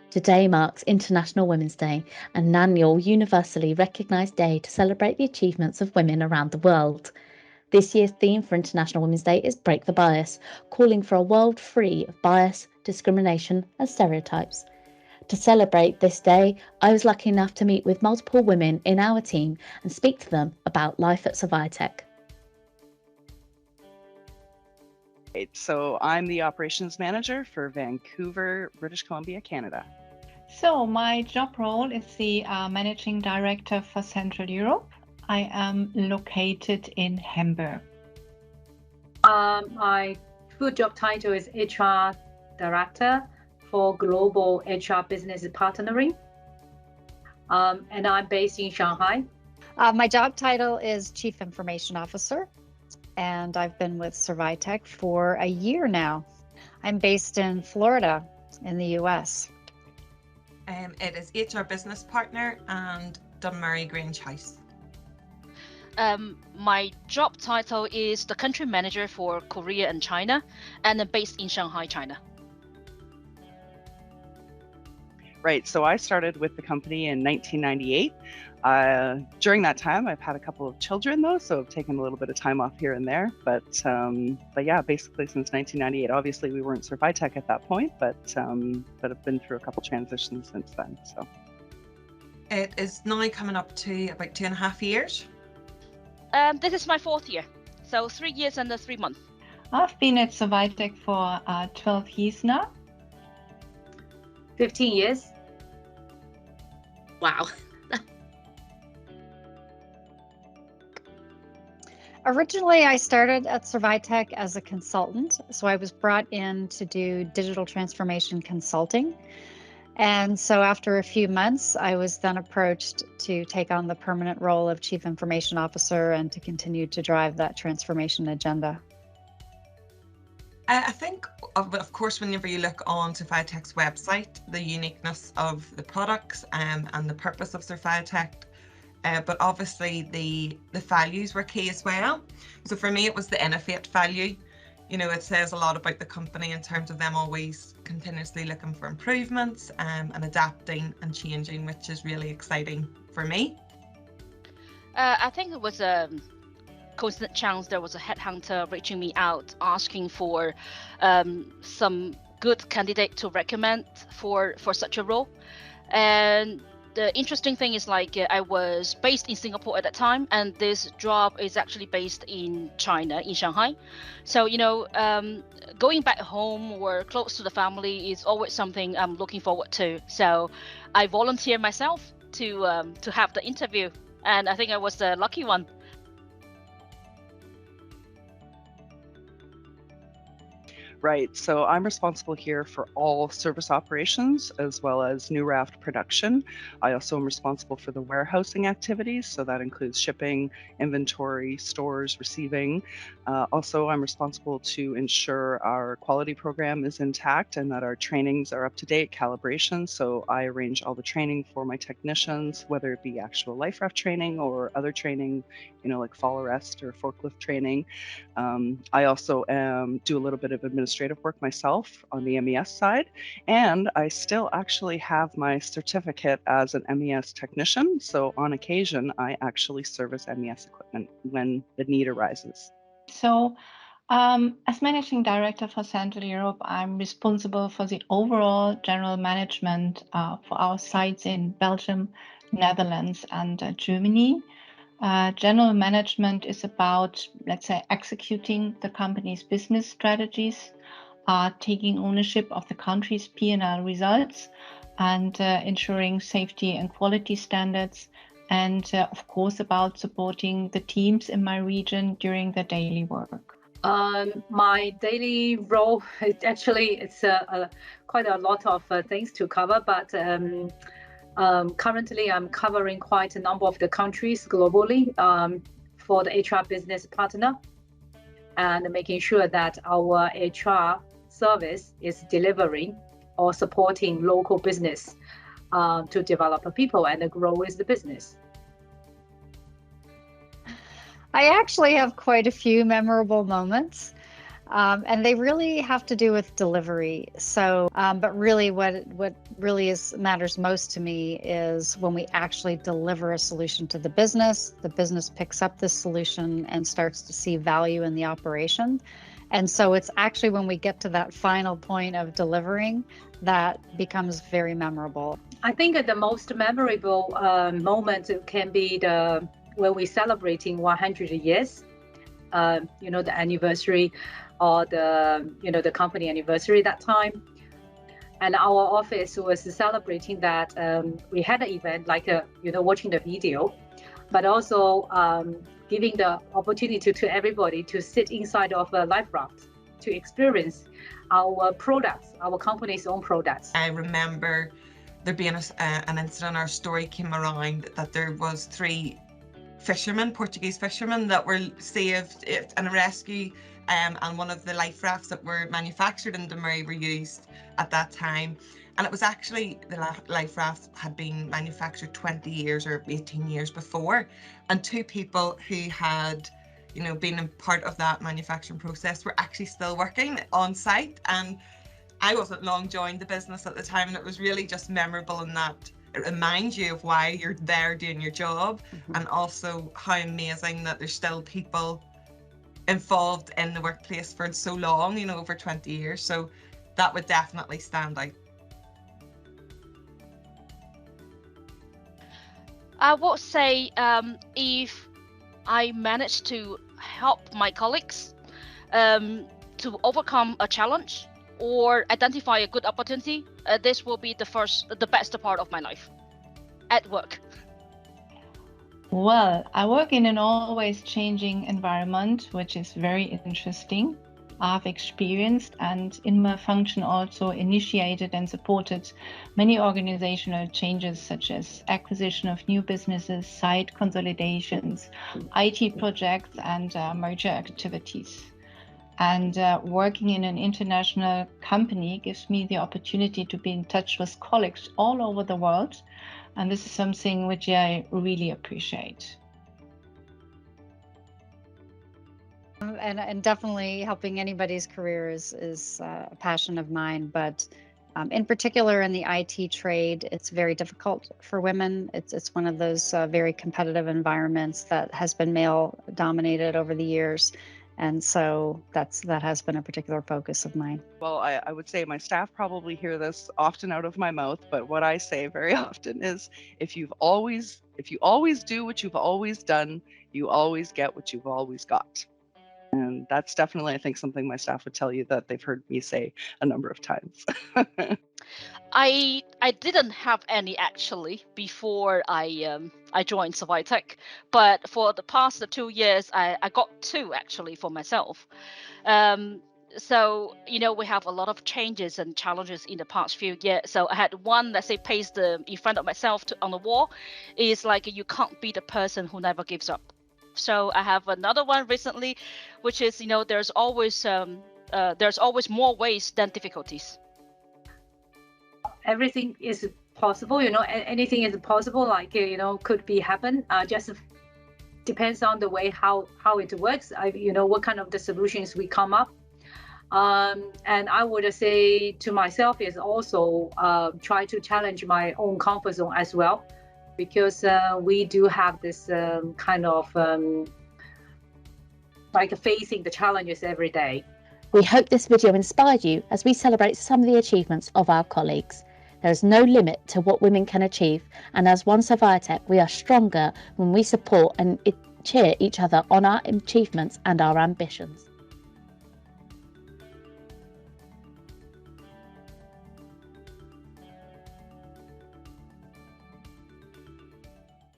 Today marks International Women's Day, an annual universally recognised day to celebrate the achievements of women around the world. This year's theme for International Women's Day is Break the Bias, calling for a world free of bias, discrimination and stereotypes. To celebrate this day, I was lucky enough to meet with multiple women in our team and speak to them about life at Survitec. So I'm the operations manager for Vancouver, British Columbia, Canada. So my job role is the managing director for Central Europe. I am located in Hamburg. My full job title is HR director for global HR business partnering. And I'm based in Shanghai. My job title is Chief Information Officer, and I've been with Survitec for a year now. I'm based in Florida in the US. It is HR Business Partner and Dunmurry Grange House. My job title is the Country Manager for Korea and China, and I'm based in Shanghai, China. Right, so I started with the company in 1998. During that time, I've had a couple of children though, so I've taken a little bit of time off here and there. But yeah, basically since 1998. Obviously, we weren't Survitec at that point, but I've been through a couple transitions since then. So it is now coming up to about 2.5 years. This is my 4th year, so 3 years and 3 months. I've been at Survitec for 12 years now. 15 years. Wow. Originally, I started at Survitec as a consultant. So I was brought in to do digital transformation consulting. And so after a few months, I was then approached to take on the permanent role of Chief Information Officer and to continue to drive that transformation agenda. I think, of course, whenever you look on Survitec's website, the uniqueness of the products and the purpose of Survitec, but obviously the values were key as well. So for me, it was the innovate value. You know, it says a lot about the company in terms of them always continuously looking for improvements and adapting and changing, which is really exciting for me. I think it was a coincident chance there was a headhunter reaching me out asking for some good candidate to recommend for such a role. And the interesting thing is, like, I was based in Singapore at that time, and this job is actually based in China, in Shanghai. So, you know, going back home or close to the family is always something I'm looking forward to. So I volunteered myself to have the interview, and I think I was the lucky one. Right, so I'm responsible here for all service operations as well as new raft production. I also am responsible for the warehousing activities, so that includes shipping, inventory, stores, receiving. Also, I'm responsible to ensure our quality program is intact and that our trainings are up to date, calibration. So I arrange all the training for my technicians, whether it be actual life raft training or other training, you know, like fall arrest or forklift training. I also do a little bit of administrative work myself on the MES side, and I still actually have my certificate as an MES technician. So on occasion, I actually service MES equipment when the need arises. So as managing director for Central Europe, I'm responsible for the overall general management for our sites in Belgium, Netherlands, and Germany. General management is about, let's say, executing the company's business strategies, taking ownership of the country's P&L results, and ensuring safety and quality standards, and of course about supporting the teams in my region during their daily work. My daily role, it's quite a lot of things to cover, but currently I'm covering quite a number of the countries globally for the HR business partner, and making sure that our HR service is delivering or supporting local business to develop people and grow with the business. I actually have quite a few memorable moments. And they really have to do with delivery. So, but really what really matters most to me is when we actually deliver a solution to the business picks up this solution and starts to see value in the operation. And so it's actually when we get to that final point of delivering that becomes very memorable. I think the most memorable moment can be when we're celebrating 100 years, the anniversary or the company anniversary that time. And our office was celebrating that. We had an event like, watching the video, but also giving the opportunity to everybody to sit inside of a life raft to experience our products, our company's own products. I remember there being an incident, our story came around that there was 3 fishermen, Portuguese fishermen, that were saved in a rescue, and one of the life rafts that were manufactured in Dunmurry were used at that time. And it was actually, the life raft had been manufactured 20 years or 18 years before, and 2 people who had been a part of that manufacturing process were actually still working on site. And I wasn't long joined the business at the time, and it was really just memorable in that it reminds you of why you're there doing your job, and also how amazing that there's still people involved in the workplace for so long, over 20 years. So that would definitely stand out. I would say if I manage to help my colleagues to overcome a challenge or identify a good opportunity, this will be the best part of my life at work. Well, I work in an always changing environment, which is very interesting. I've experienced and in my function also initiated and supported many organizational changes such as acquisition of new businesses, site consolidations, IT projects and merger activities. And working in an international company gives me the opportunity to be in touch with colleagues all over the world. And this is something which I really appreciate. And definitely helping anybody's career is a passion of mine, but in particular in the IT trade, it's very difficult for women. It's one of those very competitive environments that has been male dominated over the years. And so that has been a particular focus of mine. Well, I would say my staff probably hear this often out of my mouth, but what I say very often is if you always do what you've always done, you always get what you've always got. And that's definitely, I think, something my staff would tell you that they've heard me say a number of times. I didn't have any actually before I joined Survitec, but for the past 2 years I got 2 actually for myself. So we have a lot of changes and challenges in the past few years. So I had one, let's say, pasted in front of myself on the wall, is like you can't be the person who never gives up. So I have another one recently, which is there's always more ways than difficulties. Everything is possible, anything is possible, like could be happen. Just depends on the way how it works. What kind of the solutions we come up. And I would say to myself is also try to challenge my own comfort zone as well, because we do have this kind of like facing the challenges every day. We hope this video inspired you as we celebrate some of the achievements of our colleagues. There is no limit to what women can achieve, and as one Survitec, we are stronger when we support and cheer each other on our achievements and our ambitions.